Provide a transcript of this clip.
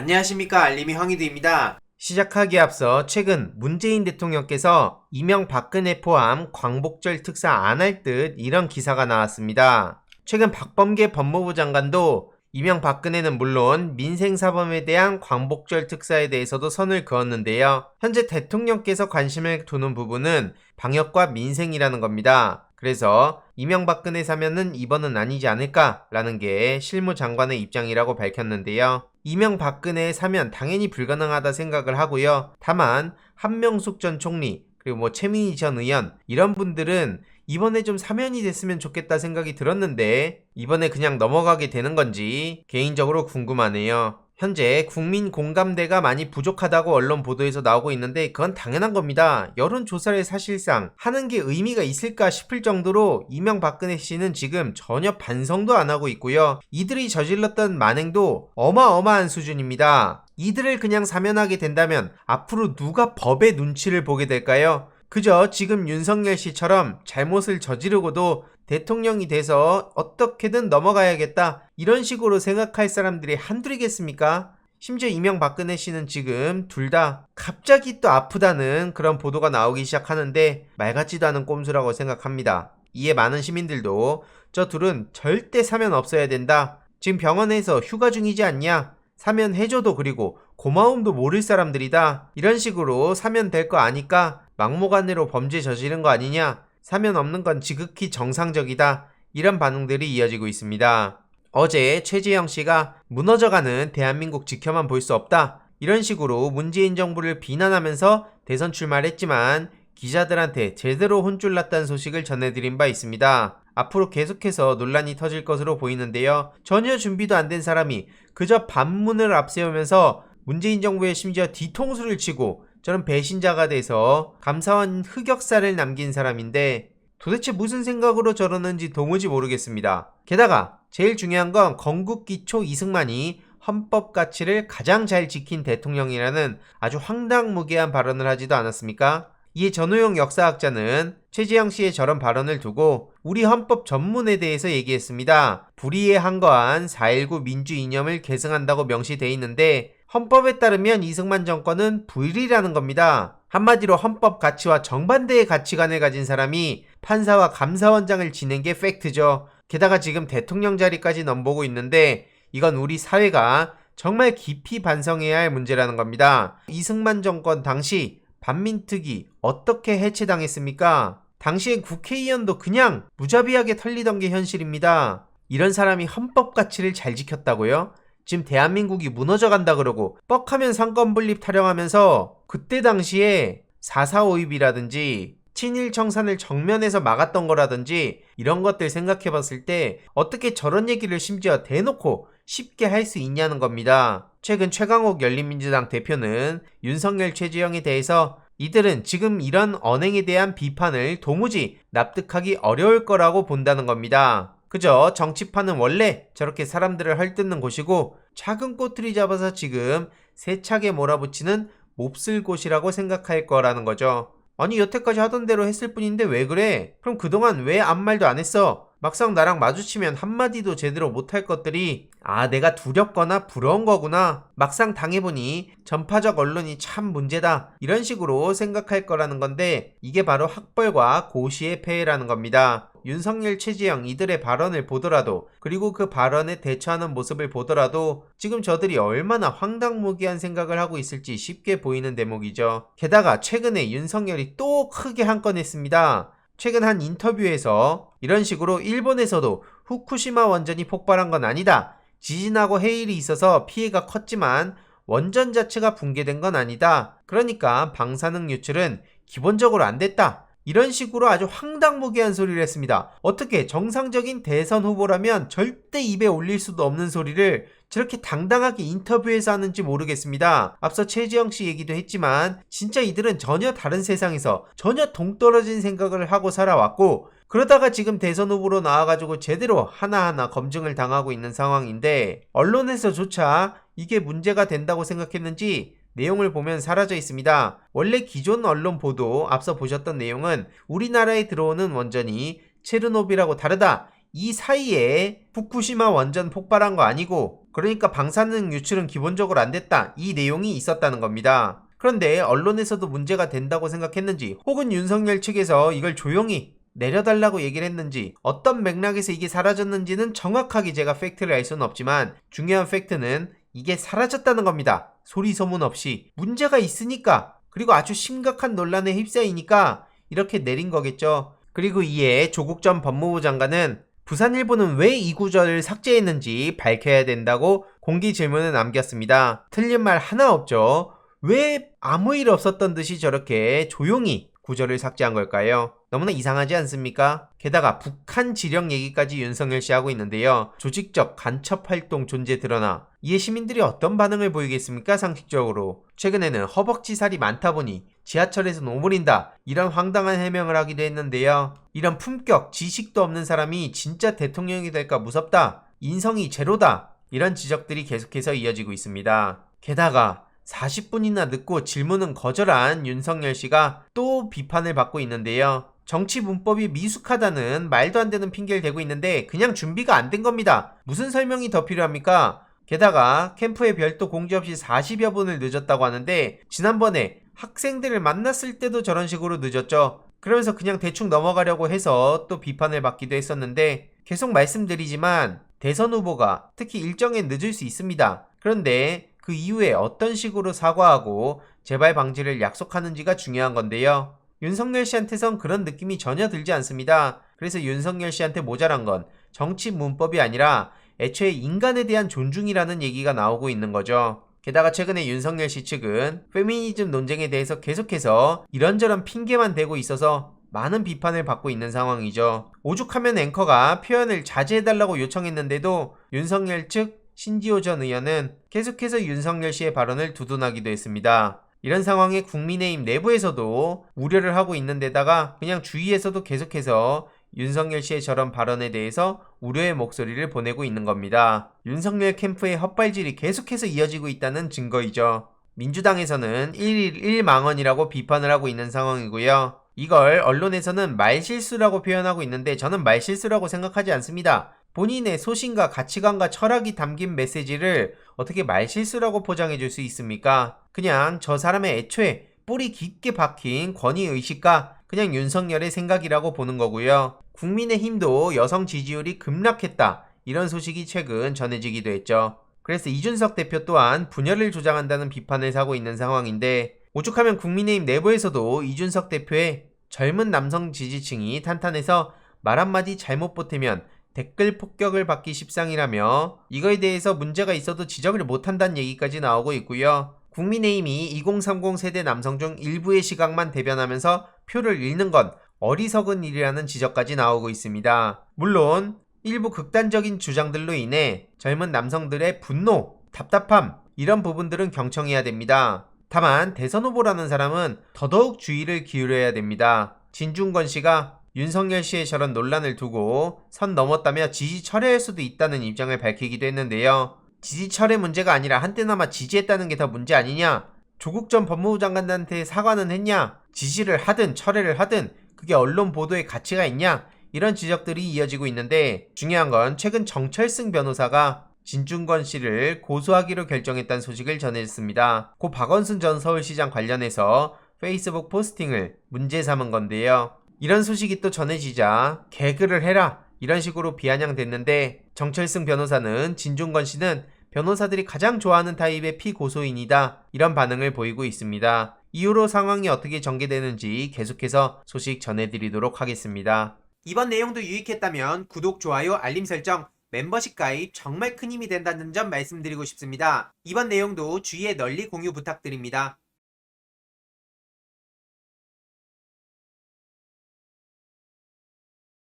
안녕하십니까, 알림이 황희두입니다. 시작하기에 앞서 최근 문재인 대통령께서 이명박근혜 포함 광복절 특사 안 할 듯 이런 기사가 나왔습니다. 최근 박범계 법무부 장관도 이명박근혜는 물론 민생사범에 대한 광복절 특사에 대해서도 선을 그었는데요. 현재 대통령께서 관심을 두는 부분은 방역과 민생이라는 겁니다. 그래서 이명박근혜 사면은 이번은 아니지 않을까라는 게 실무장관의 입장이라고 밝혔는데요. 이명박근혜의 사면 당연히 불가능하다 생각을 하고요. 다만 한명숙 전 총리 그리고 최민희 전 의원 이런 분들은 이번에 좀 사면이 됐으면 좋겠다 생각이 들었는데 이번에 그냥 넘어가게 되는 건지 개인적으로 궁금하네요. 현재 국민 공감대가 많이 부족하다고 언론 보도에서 나오고 있는데 그건 당연한 겁니다. 여론조사를 사실상 하는 게 의미가 있을까 싶을 정도로 이명박근혜 씨는 지금 전혀 반성도 안 하고 있고요. 이들이 저질렀던 만행도 어마어마한 수준입니다. 이들을 그냥 사면하게 된다면 앞으로 누가 법의 눈치를 보게 될까요? 그저 지금 윤석열 씨처럼 잘못을 저지르고도 대통령이 돼서 어떻게든 넘어가야겠다 이런 식으로 생각할 사람들이 한둘이겠습니까? 심지어 이명박근혜 씨는 지금 둘 다 갑자기 또 아프다는 그런 보도가 나오기 시작하는데 말 같지도 않은 꼼수라고 생각합니다. 이에 많은 시민들도 저 둘은 절대 사면 없어야 된다. 지금 병원에서 휴가 중이지 않냐? 사면 해줘도 그리고 고마움도 모를 사람들이다. 이런 식으로 사면 될 거 아니까 막무가내로 범죄 저지른 거 아니냐? 사면 없는 건 지극히 정상적이다. 이런 반응들이 이어지고 있습니다. 어제 최재형 씨가 무너져가는 대한민국 지켜만 볼 수 없다. 이런 식으로 문재인 정부를 비난하면서 대선 출마를 했지만 기자들한테 제대로 혼쭐 났다는 소식을 전해드린 바 있습니다. 앞으로 계속해서 논란이 터질 것으로 보이는데요. 전혀 준비도 안 된 사람이 그저 반문을 앞세우면서 문재인 정부에 심지어 뒤통수를 치고 저는 배신자가 돼서 감사원 흑역사를 남긴 사람인데 도대체 무슨 생각으로 저러는지 도무지 모르겠습니다. 게다가 제일 중요한 건 건국기초 이승만이 헌법 가치를 가장 잘 지킨 대통령이라는 아주 황당무계한 발언을 하지도 않았습니까? 이에 전우용 역사학자는 최재형 씨의 저런 발언을 두고 우리 헌법 전문에 대해서 얘기했습니다. 불의에 한거한 4.19 민주 이념을 계승한다고 명시되어 있는데 헌법에 따르면 이승만 정권은 불의라는 겁니다. 한마디로 헌법 가치와 정반대의 가치관을 가진 사람이 판사와 감사원장을 지낸 게 팩트죠. 게다가 지금 대통령 자리까지 넘보고 있는데 이건 우리 사회가 정말 깊이 반성해야 할 문제라는 겁니다. 이승만 정권 당시 반민특위 어떻게 해체당했습니까? 당시엔 국회의원도 그냥 무자비하게 털리던 게 현실입니다. 이런 사람이 헌법 가치를 잘 지켰다고요? 지금 대한민국이 무너져 간다 그러고 뻑하면 상권분립 타령하면서 그때 당시에 4.4 5입이라든지 친일 청산을 정면에서 막았던 거라든지 이런 것들 생각해 봤을 때 어떻게 저런 얘기를 심지어 대놓고 쉽게 할 수 있냐는 겁니다. 최근 최강욱 열린민주당 대표는 윤석열 최재형에 대해서 이들은 지금 이런 언행에 대한 비판을 도무지 납득하기 어려울 거라고 본다는 겁니다. 그저 정치판은 원래 저렇게 사람들을 헐뜯는 곳이고 작은 꼬투리 잡아서 지금 세차게 몰아붙이는 몹쓸 곳이라고 생각할 거라는 거죠. 아니 여태까지 하던 대로 했을 뿐인데 왜 그래? 그럼 그동안 왜 아무 말도 안 했어? 막상 나랑 마주치면 한마디도 제대로 못할 것들이 내가 두렵거나 부러운 거구나. 막상 당해보니 전파적 언론이 참 문제다. 이런 식으로 생각할 거라는 건데 이게 바로 학벌과 고시의 폐해라는 겁니다. 윤석열, 최재형 이들의 발언을 보더라도 그리고 그 발언에 대처하는 모습을 보더라도 지금 저들이 얼마나 황당무계한 생각을 하고 있을지 쉽게 보이는 대목이죠. 게다가 최근에 윤석열이 또 크게 한 건 했습니다. 최근 한 인터뷰에서 이런 식으로 일본에서도 후쿠시마 원전이 폭발한 건 아니다. 지진하고 해일이 있어서 피해가 컸지만 원전 자체가 붕괴된 건 아니다. 그러니까 방사능 유출은 기본적으로 안 됐다. 이런 식으로 아주 황당무계한 소리를 했습니다. 어떻게 정상적인 대선 후보라면 절대 입에 올릴 수도 없는 소리를 저렇게 당당하게 인터뷰에서 하는지 모르겠습니다. 앞서 최재형 씨 얘기도 했지만 진짜 이들은 전혀 다른 세상에서 전혀 동떨어진 생각을 하고 살아왔고 그러다가 지금 대선 후보로 나와가지고 제대로 하나하나 검증을 당하고 있는 상황인데 언론에서조차 이게 문제가 된다고 생각했는지 내용을 보면 사라져 있습니다. 원래 기존 언론 보도 앞서 보셨던 내용은 우리나라에 들어오는 원전이 체르노빌하고 다르다. 이 사이에 후쿠시마 원전 폭발한 거 아니고, 그러니까 방사능 유출은 기본적으로 안 됐다, 이 내용이 있었다는 겁니다. 그런데 언론에서도 문제가 된다고 생각했는지, 혹은 윤석열 측에서 이걸 조용히 내려달라고 얘기를 했는지, 어떤 맥락에서 이게 사라졌는지는 정확하게 제가 팩트를 알 수는 없지만, 중요한 팩트는 이게 사라졌다는 겁니다. 소리 소문 없이. 문제가 있으니까, 그리고 아주 심각한 논란에 휩싸이니까 이렇게 내린 거겠죠. 그리고 이에 조국 전 법무부 장관은 부산일보는 왜 이 구절을 삭제했는지 밝혀야 된다고 공개 질문을 남겼습니다. 틀린 말 하나 없죠. 왜 아무 일 없었던 듯이 저렇게 조용히 구절을 삭제한 걸까요? 너무나 이상하지 않습니까? 게다가 북한 지령 얘기까지 윤석열 씨 하고 있는데요. 조직적 간첩 활동 존재 드러나 이에 시민들이 어떤 반응을 보이겠습니까? 상식적으로. 최근에는 허벅지살이 많다 보니 지하철에서 오므린다, 이런 황당한 해명을 하기도 했는데요. 이런 품격, 지식도 없는 사람이 진짜 대통령이 될까 무섭다, 인성이 제로다, 이런 지적들이 계속해서 이어지고 있습니다. 게다가 40분이나 늦고 질문은 거절한 윤석열 씨가 또 비판을 받고 있는데요. 정치 문법이 미숙하다는 말도 안 되는 핑계를 대고 있는데 그냥 준비가 안 된 겁니다. 무슨 설명이 더 필요합니까? 게다가 캠프에 별도 공지 없이 40여 분을 늦었다고 하는데, 지난번에 학생들을 만났을 때도 저런 식으로 늦었죠. 그러면서 그냥 대충 넘어가려고 해서 또 비판을 받기도 했었는데, 계속 말씀드리지만 대선 후보가 특히 일정에 늦을 수 있습니다. 그런데 그 이후에 어떤 식으로 사과하고 재발 방지를 약속하는지가 중요한 건데요. 윤석열 씨한테선 그런 느낌이 전혀 들지 않습니다. 그래서 윤석열 씨한테 모자란 건 정치 문법이 아니라 애초에 인간에 대한 존중이라는 얘기가 나오고 있는 거죠. 게다가 최근에 윤석열 씨 측은 페미니즘 논쟁에 대해서 계속해서 이런저런 핑계만 대고 있어서 많은 비판을 받고 있는 상황이죠. 오죽하면 앵커가 표현을 자제해달라고 요청했는데도 윤석열 측 신지호 전 의원은 계속해서 윤석열 씨의 발언을 두둔하기도 했습니다. 이런 상황에 국민의힘 내부에서도 우려를 하고 있는 데다가 그냥 주위에서도 계속해서 윤석열 씨의 저런 발언에 대해서 우려의 목소리를 보내고 있는 겁니다. 윤석열 캠프의 헛발질이 계속해서 이어지고 있다는 증거이죠. 민주당에서는 1일 1망언이라고 비판을 하고 있는 상황이고요. 이걸 언론에서는 말실수라고 표현하고 있는데 저는 말실수라고 생각하지 않습니다. 본인의 소신과 가치관과 철학이 담긴 메시지를 어떻게 말실수라고 포장해 줄 수 있습니까? 그냥 저 사람의 애초에 뿌리 깊게 박힌 권위의식과 그냥 윤석열의 생각이라고 보는 거고요. 국민의힘도 여성 지지율이 급락했다, 이런 소식이 최근 전해지기도 했죠. 그래서 이준석 대표 또한 분열을 조장한다는 비판을 사고 있는 상황인데, 오죽하면 국민의힘 내부에서도 이준석 대표의 젊은 남성 지지층이 탄탄해서 말 한마디 잘못 보태면 댓글 폭격을 받기 십상이라며 이거에 대해서 문제가 있어도 지적을 못한다는 얘기까지 나오고 있고요. 국민의힘이 2030 세대 남성 중 일부의 시각만 대변하면서 표를 잃는 건 어리석은 일이라는 지적까지 나오고 있습니다. 물론 일부 극단적인 주장들로 인해 젊은 남성들의 분노, 답답함, 이런 부분들은 경청해야 됩니다. 다만 대선 후보라는 사람은 더더욱 주의를 기울여야 됩니다. 진중권 씨가 윤석열 씨의 저런 논란을 두고 선 넘었다며 지지 철회할 수도 있다는 입장을 밝히기도 했는데요. 지지 철회 문제가 아니라 한때나마 지지했다는 게 더 문제 아니냐? 조국 전 법무부 장관한테 사과는 했냐? 지지를 하든 철회를 하든 그게 언론 보도에 가치가 있냐? 이런 지적들이 이어지고 있는데, 중요한 건 최근 정철승 변호사가 진중권 씨를 고소하기로 결정했다는 소식을 전했습니다. 고 박원순 전 서울시장 관련해서 페이스북 포스팅을 문제 삼은 건데요. 이런 소식이 또 전해지자 개그를 해라, 이런 식으로 비아냥됐는데, 정철승 변호사는 진중권 씨는 변호사들이 가장 좋아하는 타입의 피고소인이다, 이런 반응을 보이고 있습니다. 이후로 상황이 어떻게 전개되는지 계속해서 소식 전해드리도록 하겠습니다. 이번 내용도 유익했다면 구독, 좋아요, 알림 설정, 멤버십 가입 정말 큰 힘이 된다는 점 말씀드리고 싶습니다. 이번 내용도 주위에 널리 공유 부탁드립니다.